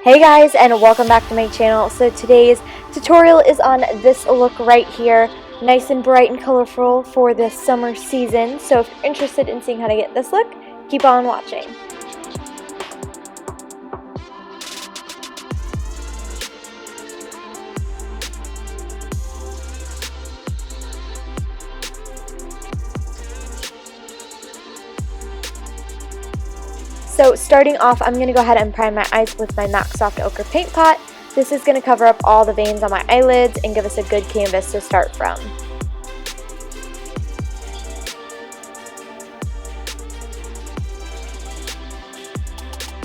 Hey guys, and welcome back to my channel. So today's tutorial is on this look right here, nice and bright and colorful for the summer season. So if you're interested in seeing how to get this look, keep on watching. So starting off, I'm going to go ahead and prime my eyes with my MAC Soft Ochre Paint Pot. This is going to cover up all the veins on my eyelids and give us a good canvas to start from.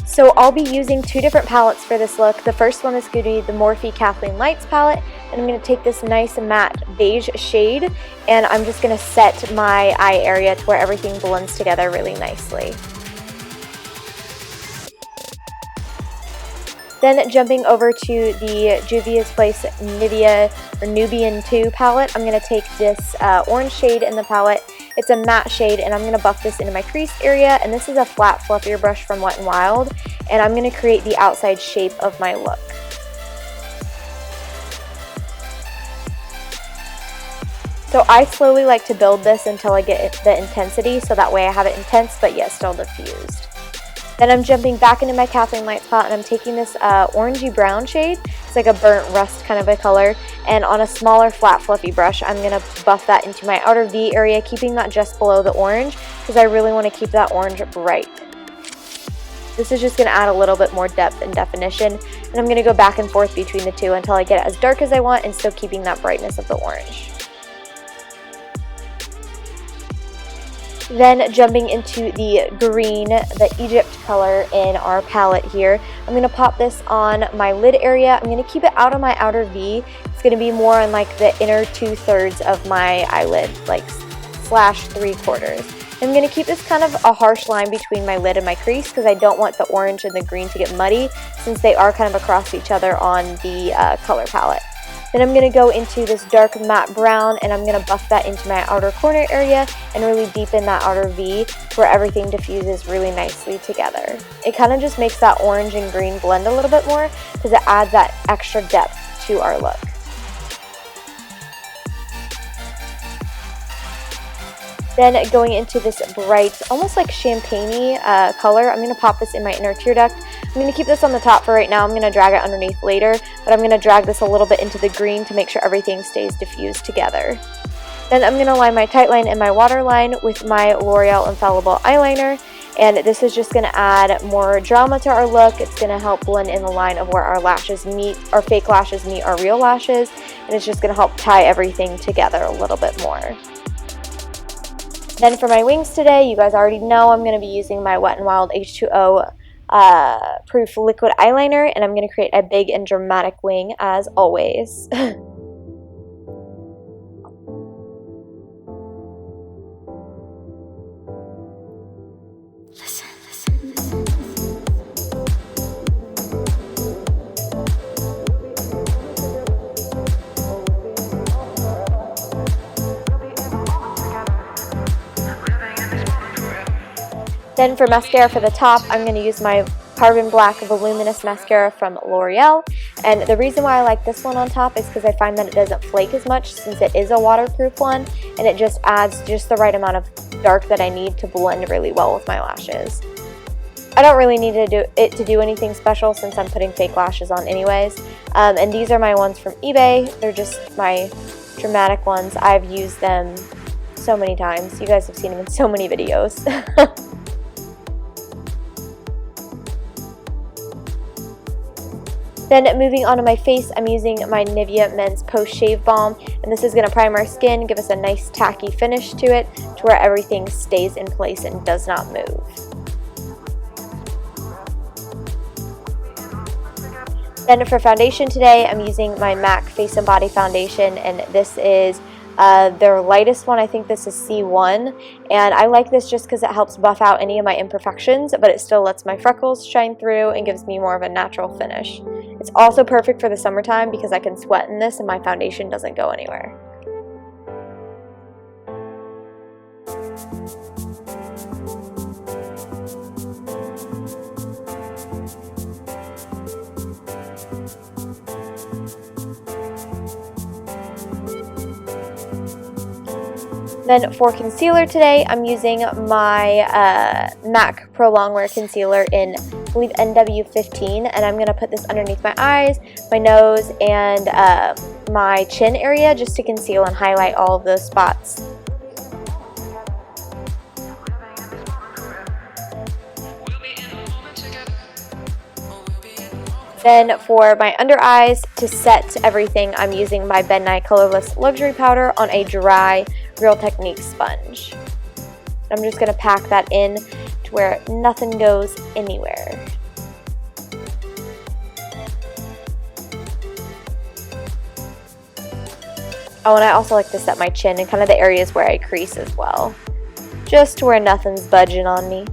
So I'll be using two different palettes for this look. The first one is going to be the Morphe Kathleen Lights palette, and I'm going to take this nice matte beige shade, and I'm just going to set my eye area to where everything blends together really nicely. Then jumping over to the Juvia's Place Nivea or Nubian 2 palette, I'm going to take this orange shade in the palette. It's a matte shade, and I'm going to buff this into my crease area, and this is a flat, fluffier brush from Wet n Wild, and I'm going to create the outside shape of my look. So I slowly like to build this until I get the intensity, so that way I have it intense but yet still diffused. Then I'm jumping back into my Kathleen Lights palette, and I'm taking this orangey brown shade. It's like a burnt rust kind of a color. And on a smaller flat fluffy brush, I'm going to buff that into my outer V area, keeping that just below the orange because I really want to keep that orange bright. This is just going to add a little bit more depth and definition. And I'm going to go back and forth between the two until I get it as dark as I want and still keeping that brightness of the orange. Then jumping into the green, the Egypt color in our palette here, I'm going to pop this on my lid area. I'm going to keep it out of my outer V. It's going to be more on like the inner 2/3 of my eyelid, like /3/4. I'm going to keep this kind of a harsh line between my lid and my crease because I don't want the orange and the green to get muddy since they are kind of across each other on the color palette. Then I'm going to go into this dark matte brown, and I'm going to buff that into my outer corner area and really deepen that outer V where everything diffuses really nicely together. It kind of just makes that orange and green blend a little bit more because it adds that extra depth to our look. Then going into this bright, almost like champagne-y color, I'm going to pop this in my inner tear duct. I'm going to keep this on the top for right now. I'm going to drag it underneath later, but I'm going to drag this a little bit into the green to make sure everything stays diffused together. Then I'm going to line my tight line and my waterline with my Loreal Infallible Eyeliner, and this is just going to add more drama to our look. It's going to help blend in the line of where our lashes meet, our fake lashes meet our real lashes, and it's just going to help tie everything together a little bit more. Then for my wings today, you guys already know I'm going to be using my Wet n Wild H2O proof liquid eyeliner, and I'm going to create a big and dramatic wing as always. Then for mascara for the top, I'm going to use my Carbon Black Voluminous Mascara from Loreal. And the reason why I like this one on top is because I find that it doesn't flake as much since it is a waterproof one. And it just adds just the right amount of dark that I need to blend really well with my lashes. I don't really need to do anything special since I'm putting fake lashes on anyways. And these are my ones from eBay. They're just my dramatic ones. I've used them so many times. You guys have seen them in so many videos. Then moving on to my face, I'm using my Nivea Men's Post Shave Balm, and this is going to prime our skin, give us a nice tacky finish to it, to where everything stays in place and does not move. Then for foundation today, I'm using my MAC Face and Body Foundation, and this is their lightest one. I think this is C1, and I like this just because it helps buff out any of my imperfections, but it still lets my freckles shine through and gives me more of a natural finish. It's also perfect for the summertime because I can sweat in this and my foundation doesn't go anywhere. Then for concealer today, I'm using my MAC Prolongwear Concealer in, I believe, NW15, and I'm going to put this underneath my eyes, my nose, and my chin area just to conceal and highlight all of those spots. Then for my under eyes, to set everything, I'm using my Ben Nye Colorless Luxury Powder on a dry Real Techniques sponge. I'm just going to pack that in to where nothing goes anywhere. Oh, and I also like to set my chin and kind of the areas where I crease as well, just to where nothing's budging on me.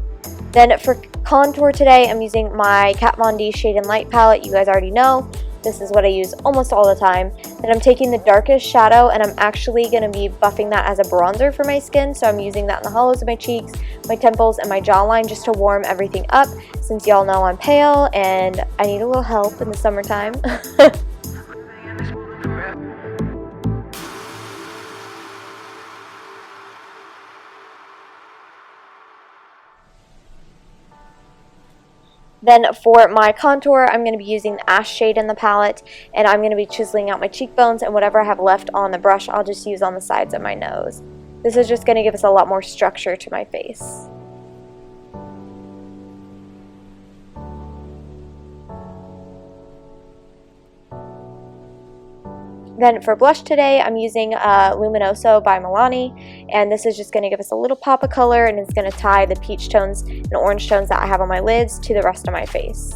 Then for contour today, I'm using my Kat Von D Shade and Light palette. You guys already know. This is what I use almost all the time. Then I'm taking the darkest shadow and I'm actually going to be buffing that as a bronzer for my skin. So I'm using that in the hollows of my cheeks, my temples, and my jawline just to warm everything up, since y'all know I'm pale and I need a little help in the summertime. Then for my contour, I'm going to be using the Ash shade in the palette, and I'm going to be chiseling out my cheekbones, and whatever I have left on the brush, I'll just use on the sides of my nose. This is just going to give us a lot more structure to my face. Then for blush today, I'm using Luminoso by Milani, and this is just going to give us a little pop of color, and it's going to tie the peach tones and orange tones that I have on my lids to the rest of my face.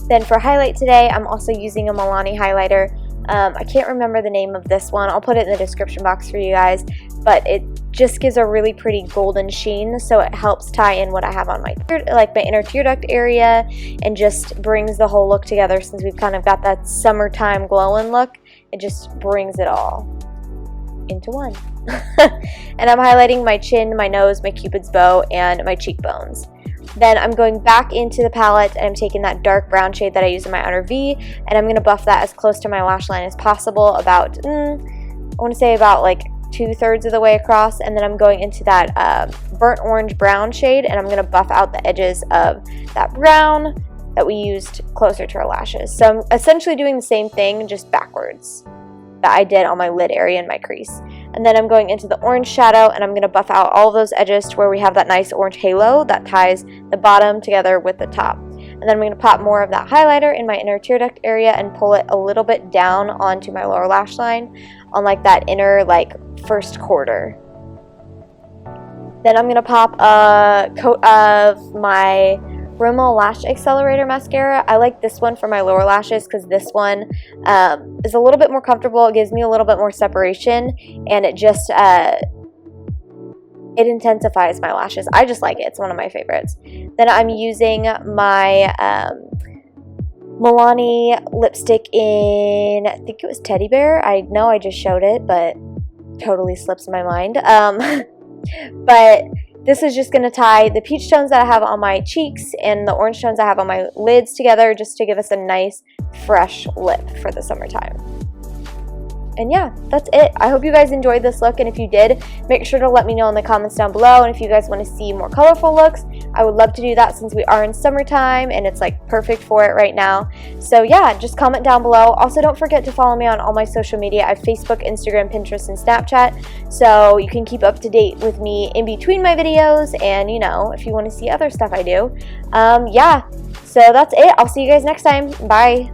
Then for highlight today, I'm also using a Milani highlighter. I can't remember the name of this one. I'll put it in the description box for you guys, but it just gives a really pretty golden sheen, so it helps tie in what I have on my inner tear duct area and just brings the whole look together. Since we've kind of got that summertime glowing look, it just brings it all into one. And I'm highlighting my chin, my nose, my cupid's bow, and my cheekbones. Then I'm going back into the palette and I'm taking that dark brown shade that I use in my outer V, and I'm going to buff that as close to my lash line as possible, about, I want to say about like 2/3 of the way across. And then I'm going into that burnt orange brown shade, and I'm going to buff out the edges of that brown that we used closer to our lashes. So I'm essentially doing the same thing, just backwards, that I did on my lid area and my crease. And then I'm going into the orange shadow, and I'm going to buff out all of those edges to where we have that nice orange halo that ties the bottom together with the top. And then I'm going to pop more of that highlighter in my inner tear duct area and pull it a little bit down onto my lower lash line on like that inner first quarter. Then I'm going to pop a coat of my Rimmel Lash Accelerator Mascara. I like this one for my lower lashes because this one is a little bit more comfortable. It gives me a little bit more separation, and it just it intensifies my lashes. I just like it. It's one of my favorites. Then I'm using my Milani lipstick in, I think it was Teddy Bear. I know I just showed it, but totally slips my mind. But this is just going to tie the peach tones that I have on my cheeks and the orange tones I have on my lids together, just to give us a nice fresh lip for the summertime. And yeah, that's it. I hope you guys enjoyed this look, and if you did, make sure to let me know in the comments down below. And if you guys want to see more colorful looks, I would love to do that, since we are in summertime and it's perfect for it right now. So yeah, just comment down below. Also, don't forget to follow me on all my social media. I have Facebook, Instagram, Pinterest, and Snapchat, so you can keep up to date with me in between my videos, and if you want to see other stuff I do. Yeah, so that's it. I'll see you guys next time. Bye.